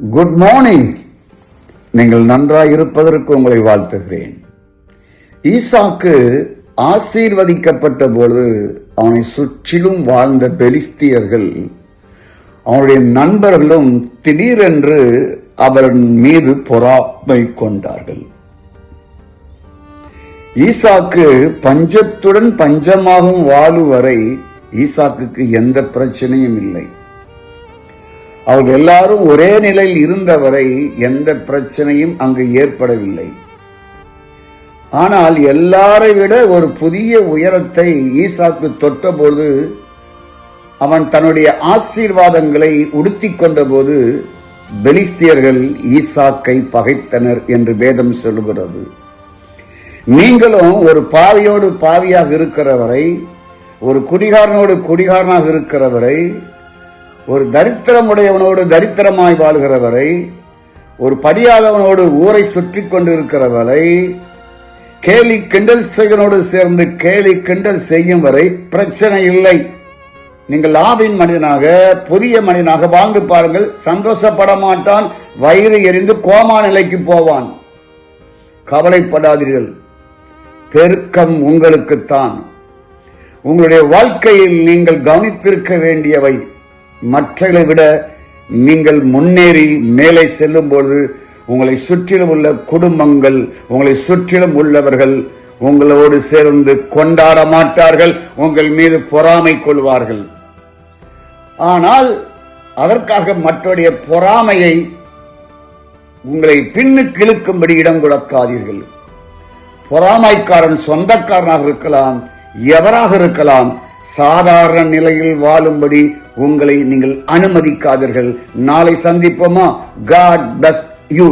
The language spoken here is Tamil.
Good morning. நீங்கள் நன்றாய் இருப்பதற்கு உங்களை வாழ்த்துகிறேன். ஈசாக்கு ஆசீர்வதிக்கப்பட்ட போது அவனை சுற்றிலும் வாழ்ந்த பெலிஸ்தியர்கள் அவனுடைய நண்பர்களும் திடீரென்று அவன் மீது பொறாமை கொண்டார்கள். ஈசாக்கு பஞ்சத்துடன் பஞ்சமாகும் வாழும் வரை ஈசாக்குக்கு எந்த பிரச்சனையும் இல்லை. அவர்கள் எல்லாரும் ஒரே நிலையில் இருந்தவரை எந்த பிரச்சனையும் அங்கு ஏற்படவில்லை. ஆனால் எல்லாரை விட ஒரு புதிய உயரத்தை ஈசாக்கு தொட்டபோது, அவன் தன்னுடைய ஆசீர்வாதங்களை உடுத்திக் கொண்ட போது பெலிஸ்தியர்கள் ஈசாக்கை பகைத்தனர் என்று வேதம் சொல்லுகிறது. நீங்களும் ஒரு பாவியோடு பாவியாக இருக்கிறவரை, ஒரு குடிகாரனோடு குடிகாரனாக இருக்கிறவரை, ஒரு தரித்திரமுடையவனோடு தரித்திரமாய் வாழ்கிறவரை, ஒரு படியாதவனோடு ஊரை சுற்றி கொண்டிருக்கிறவரை, கேலி கிண்டல் செய்வனோடு சேர்ந்து கேலி கிண்டல் செய்யும் வரை பிரச்சனை இல்லை. நீங்கள் ஆவின் மனிதனாக புதிய மனிதனாக வாழ்ந்து பாருங்கள். சந்தோஷப்பட மாட்டான், வயிறு எரிந்து கோமா நிலைக்கு போவான். கவலைப்படாதீர்கள், பெருக்கம் உங்களுக்குத்தான். உங்களுடைய வாழ்க்கையில் நீங்கள் கவனித்திருக்க வேண்டியவை மற்றதை விட நீங்கள் முன்னேறி மேலே செல்லும் பொழுது உங்களை சுற்றிலும் உள்ள குடும்பங்கள், உங்களை சுற்றிலும் உள்ளவர்கள் உங்களோடு சேர்ந்து கொண்டாட மாட்டார்கள், உங்கள் மீது பொறாமை கொள்வார்கள். ஆனால் அதற்காக மற்றவருடைய பொறாமையை உங்களை பின்னுக்கு இழுக்கும்படி இடம் கொடுக்காதீர்கள். பொறாமைக்காரன் சொந்தக்காரனாக இருக்கலாம், எவராக இருக்கலாம், சாதாரண நிலையில் வாழும்படி உங்களை நீங்கள் அனுமதிக்காதீர்கள். நாளை சந்திப்போமா? God bless you.